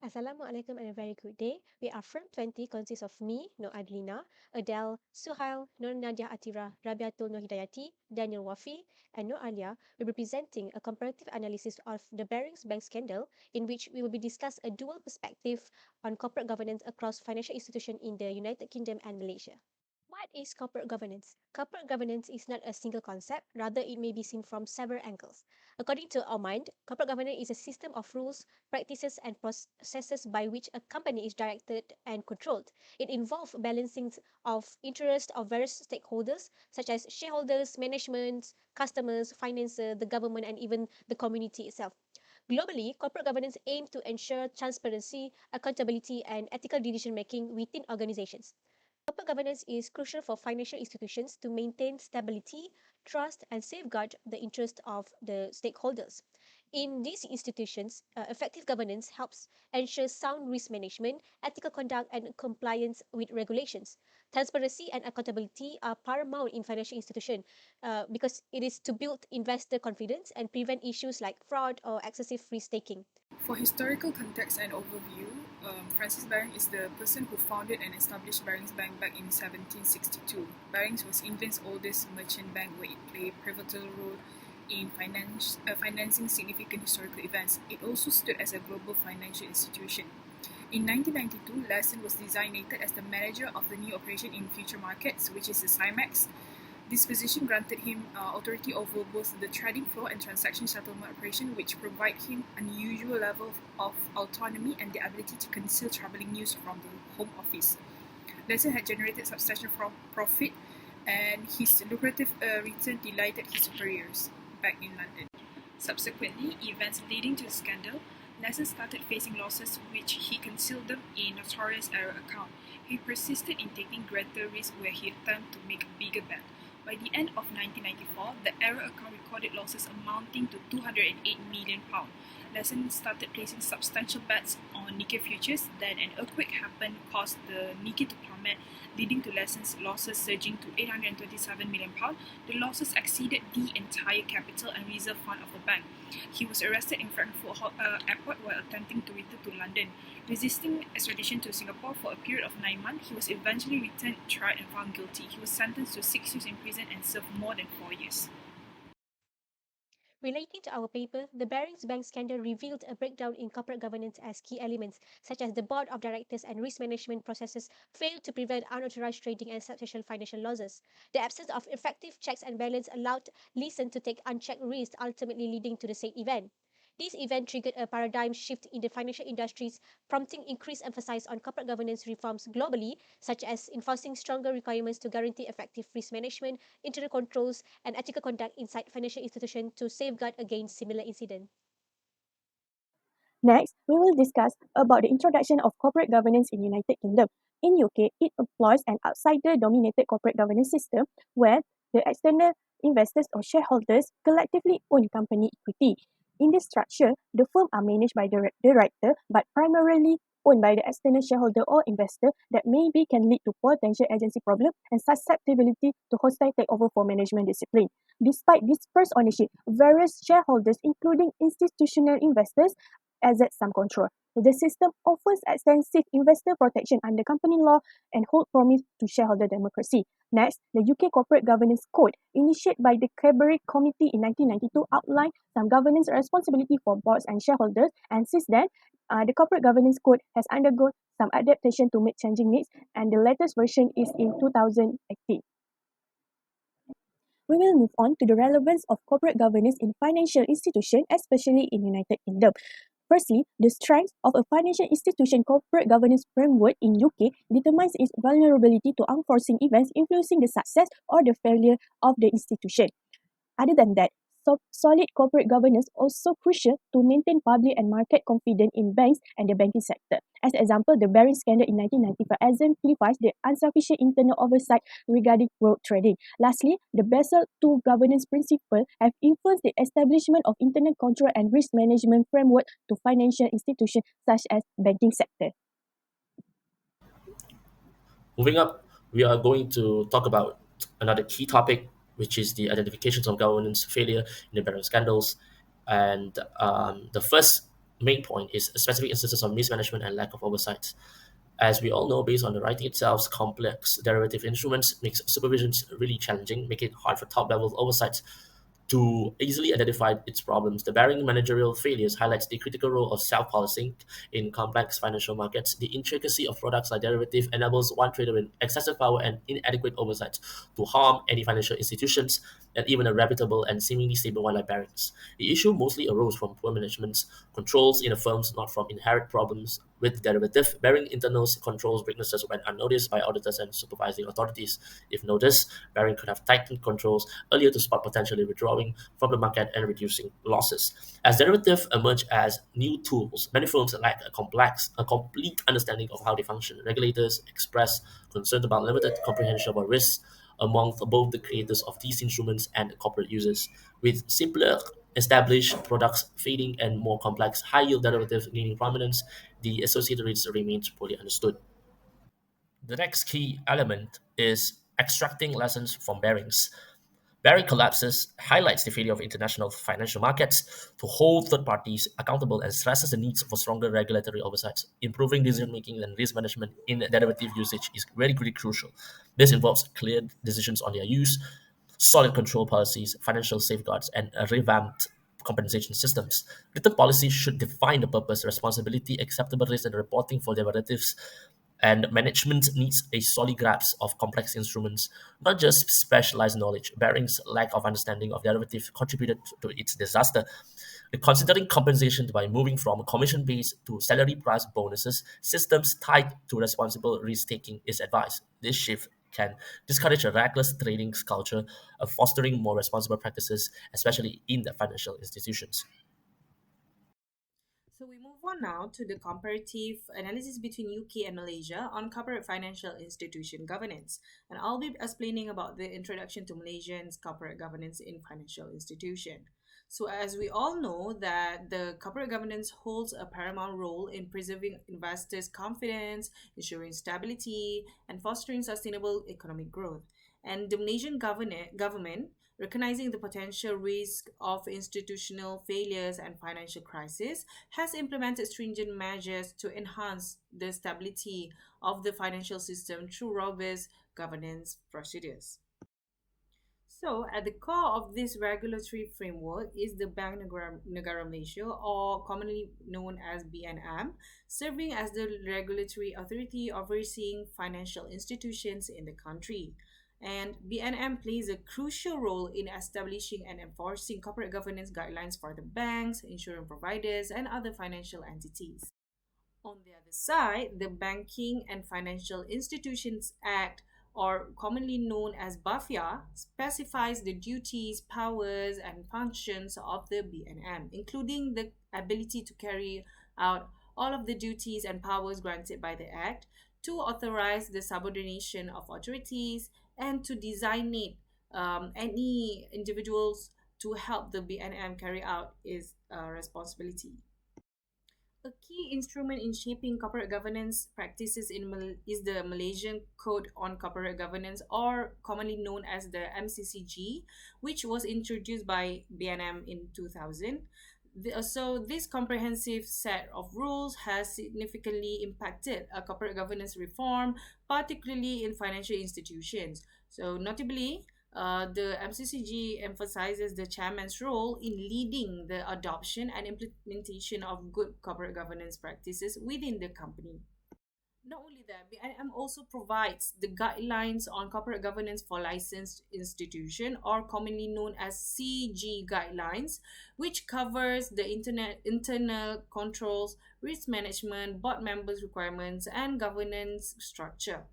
Assalamualaikum and a very good day. We are Firm 20 consists of me, Nur Adlina, Adele, Suhail, Nur Nadia Atira, Rabiatul Nur Hidayati, Daniel Wafi, and Nur Alia will be presenting a comparative analysis of the Barings Bank scandal, in which we will be discuss a dual perspective on corporate governance across financial institutions in the United Kingdom and Malaysia. What is corporate governance? Corporate governance is not a single concept, rather, it may be seen from several angles. According to our mind, corporate governance is a system of rules, practices, and processes by which a company is directed and controlled. It involves balancing of interest of various stakeholders, such as shareholders, management, customers, financiers, the government, and even the community itself. Globally, corporate governance aims to ensure transparency, accountability, and ethical decision making within organizations. Corporate governance is crucial for financial institutions to maintain stability, trust, and safeguard the interests of the stakeholders. In these institutions, effective governance helps ensure sound risk management, ethical conduct, and compliance with regulations. Transparency and accountability are paramount in financial institutions because it is to build investor confidence and prevent issues like fraud or excessive risk taking. For historical context and overview, Francis Baring is the person who founded and established Barings Bank back in 1762. Barings was England's oldest merchant bank where it played a pivotal role in financing significant historical events. It also stood as a global financial institution. In 1992, Lassen was designated as the manager of the new operation in future markets, which is the CIMEX. This position granted him authority over both the trading floor and transaction settlement operation, which provide him unusual level of autonomy and the ability to conceal troubling news from the Home Office. Lesson had generated substantial profit, and his lucrative return delighted his superiors back in London. Subsequently, events leading to the scandal, Lesson started facing losses which he concealed them in notorious error account. He persisted in taking greater risk where he attempted to make a bigger bet. By the end of 1994, the error account recorded losses amounting to £208 million. Lesson started placing substantial bets on Nikkei futures. Then an earthquake happened, caused the Nikkei to plummet, leading to Lesson's losses surging to £827 million. The losses exceeded the entire capital and reserve fund of the bank. He was arrested in Frankfurt Airport while attempting to return to London. Resisting extradition to Singapore for a period of 9 months, he was eventually returned, tried, and found guilty. He was sentenced to 6 years in prison and served more than 4 years. Relating to our paper, the Barings Bank scandal revealed a breakdown in corporate governance as key elements, such as the board of directors and risk management processes, failed to prevent unauthorized trading and substantial financial losses. The absence of effective checks and balance allowed Leeson to take unchecked risks, ultimately leading to the said event. This event triggered a paradigm shift in the financial industries, prompting increased emphasis on corporate governance reforms globally, such as enforcing stronger requirements to guarantee effective risk management, internal controls, and ethical conduct inside financial institutions to safeguard against similar incidents. Next, we will discuss about the introduction of corporate governance in United Kingdom. In UK, it employs an outsider-dominated corporate governance system where the external investors or shareholders collectively own company equity. In this structure, the firm are managed by the director but primarily owned by the external shareholder or investor that maybe can lead to potential agency problem and susceptibility to hostile takeover for management discipline. Despite dispersed ownership, various shareholders, including institutional investors, exert some control. The system offers extensive investor protection under company law and hold promise to shareholder democracy. Next, the UK Corporate Governance Code, initiated by the Cabinet Committee in 1992, outlined some governance responsibility for boards and shareholders, and since then, the Corporate Governance Code has undergone some adaptation to meet changing needs, and the latest version is in 2018. We will move on to the relevance of corporate governance in financial institutions, especially in United Kingdom. Firstly, the strength of a financial institution corporate governance framework in UK determines its vulnerability to unforeseen events influencing the success or the failure of the institution. Other than that, solid corporate governance also crucial to maintain public and market confidence in banks and the banking sector. As an example, the Barings scandal in 1995 exemplifies the insufficient internal oversight regarding road trading. Lastly, the Basel II governance principle have influenced the establishment of internal control and risk management framework to financial institutions such as banking sector. Moving up, we are going to talk about another key topic, which is the identifications of governance failure in the Barron scandals. And the first main point is specific instances of mismanagement and lack of oversight. As we all know, based on the writing itself, complex derivative instruments makes supervisions really challenging, make it hard for top-level oversight to easily identify its problems. The bearing managerial failures highlights the critical role of self-policing in complex financial markets. The intricacy of products like derivative enables one trader with excessive power and inadequate oversight to harm any financial institutions and even a reputable and seemingly stable one like Barings. The issue mostly arose from poor management controls in the firms, not from inherent problems with derivative. Bearing internal controls weaknesses went unnoticed by auditors and supervising authorities. If noticed, Baring could have tightened controls earlier to spot potentially withdrawing from the market and reducing losses. As derivatives emerge as new tools, many firms lack a complete understanding of how they function. Regulators express concerns about limited comprehension of risks among both the creators of these instruments and the corporate users. With simpler established products fading and more complex high-yield derivatives gaining prominence, the associated risks remains poorly understood. The next key element is extracting lessons from bearings. Bearing collapses highlights the failure of international financial markets to hold third parties accountable and stresses the needs for stronger regulatory oversight. Improving decision making and risk management in derivative usage is very crucial. This involves clear decisions on their use, solid control policies, financial safeguards, and revamped compensation systems. Written policy should define the purpose, responsibility, acceptable risk, and reporting for derivatives. And management needs a solid grasp of complex instruments, not just specialized knowledge. Baring's lack of understanding of derivatives contributed to its disaster. Considering compensation by moving from commission-based to salary price bonuses, systems tied to responsible risk-taking is advised. This shift can discourage a reckless trading culture of fostering more responsible practices, especially in the financial institutions. So we move on now to the comparative analysis between UK and Malaysia on corporate financial institution governance. And I'll be explaining about the introduction to Malaysians corporate governance in financial institution. So as we all know that the corporate governance holds a paramount role in preserving investors' confidence, ensuring stability, and fostering sustainable economic growth. And the Malaysian government recognizing the potential risk of institutional failures and financial crisis, has implemented stringent measures to enhance the stability of the financial system through robust governance procedures. So, at the core of this regulatory framework is the Bank Negara Malaysia, or commonly known as BNM, serving as the regulatory authority overseeing financial institutions in the country. And BNM plays a crucial role in establishing and enforcing corporate governance guidelines for the banks, insurance providers, and other financial entities. On the other side, the Banking and Financial Institutions Act, or commonly known as BAFIA, specifies the duties, powers, and functions of the BNM, including the ability to carry out all of the duties and powers granted by the Act, to authorize the subordination of authorities, and to designate any individuals to help the BNM carry out its responsibility. A key instrument in shaping corporate governance practices is the Malaysian Code on Corporate Governance, or commonly known as the MCCG, which was introduced by BNM in 2000. So this comprehensive set of rules has significantly impacted corporate governance reform, particularly in financial institutions. So notably, the MCCG emphasizes the chairman's role in leading the adoption and implementation of good corporate governance practices within the company. Not only that, BIM also provides the guidelines on corporate governance for licensed institution, or commonly known as CG guidelines, which covers the internal controls, risk management, board members' requirements, and governance structure.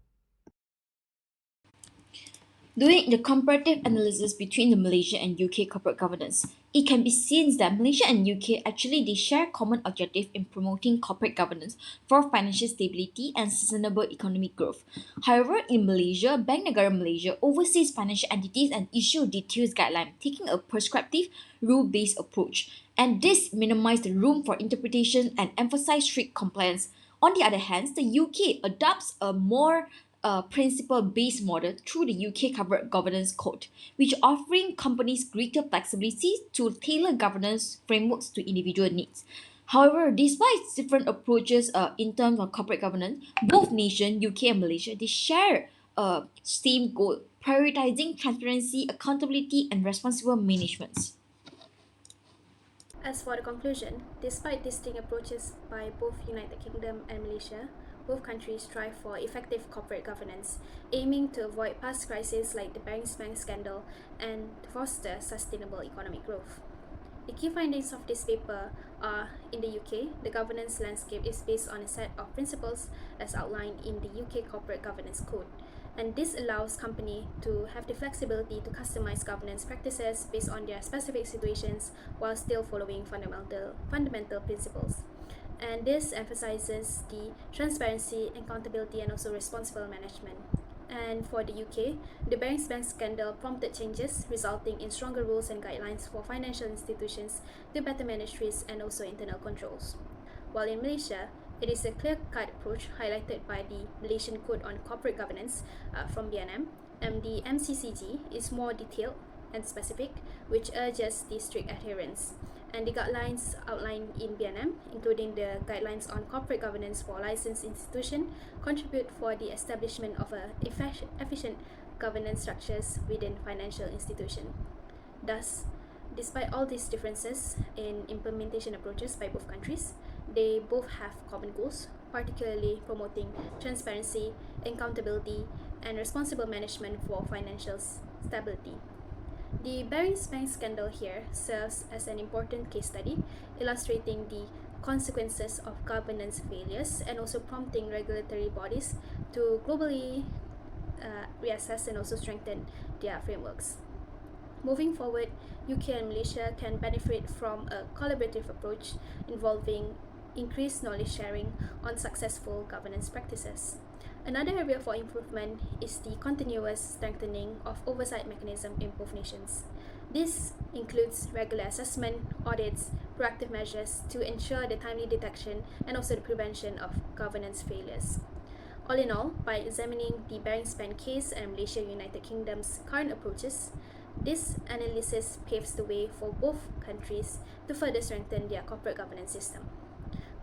Doing the comparative analysis between the Malaysia and UK corporate governance, it can be seen that Malaysia and UK actually they share common objective in promoting corporate governance for financial stability and sustainable economic growth. However, in Malaysia, Bank Negara Malaysia oversees financial entities and issue detailed guidelines, taking a prescriptive, rule-based approach. And this minimizes the room for interpretation and emphasize strict compliance. On the other hand, the UK adopts a more principle-based model through the UK Corporate Governance Code, which offering companies greater flexibility to tailor governance frameworks to individual needs. However, despite different approaches in terms of corporate governance, both nations, UK and Malaysia, they share a same goal: prioritizing transparency, accountability, and responsible management. As for the conclusion, despite distinct approaches by both United Kingdom and Malaysia, both countries strive for effective corporate governance, aiming to avoid past crises like the BARINGS Bank scandal and to foster sustainable economic growth. The key findings of this paper are: in the UK, the governance landscape is based on a set of principles as outlined in the UK Corporate Governance Code, and this allows companies to have the flexibility to customize governance practices based on their specific situations while still following fundamental principles. And this emphasizes the transparency, accountability, and also responsible management. And for the UK, the BARINGS Bank scandal prompted changes, resulting in stronger rules and guidelines for financial institutions to better manage risks and also internal controls. While in Malaysia, it is a clear-cut approach highlighted by the Malaysian Code on Corporate Governance from BNM, and the MCCG is more detailed and specific, which urges the strict adherence. And the guidelines outlined in BNM, including the guidelines on corporate governance for licensed institution, contribute for the establishment of efficient governance structures within financial institution. Thus, despite all these differences in implementation approaches by both countries, they both have common goals, particularly promoting transparency, accountability, and responsible management for financial stability. The BARINGS Bank scandal here serves as an important case study, illustrating the consequences of governance failures and also prompting regulatory bodies to globally reassess and also strengthen their frameworks. Moving forward, UK and Malaysia can benefit from a collaborative approach involving increased knowledge sharing on successful governance practices. Another area for improvement is the continuous strengthening of oversight mechanism in both nations. This includes regular assessment, audits, proactive measures to ensure the timely detection and also the prevention of governance failures. All in all, by examining the BARINGS Bank case and Malaysia United Kingdom's current approaches, this analysis paves the way for both countries to further strengthen their corporate governance system.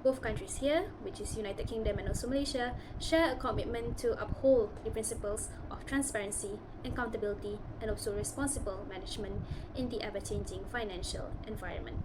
Both countries here, which is United Kingdom and also Malaysia, share a commitment to uphold the principles of transparency, accountability, and also responsible management in the ever-changing financial environment.